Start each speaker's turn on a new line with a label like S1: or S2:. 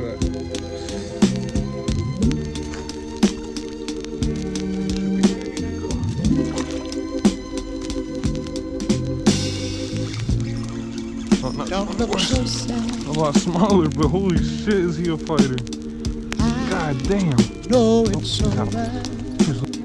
S1: at that.
S2: Don't look so sad.
S1: A lot smaller, but holy shit, is he a fighter? God damn.
S2: No, it's so bad.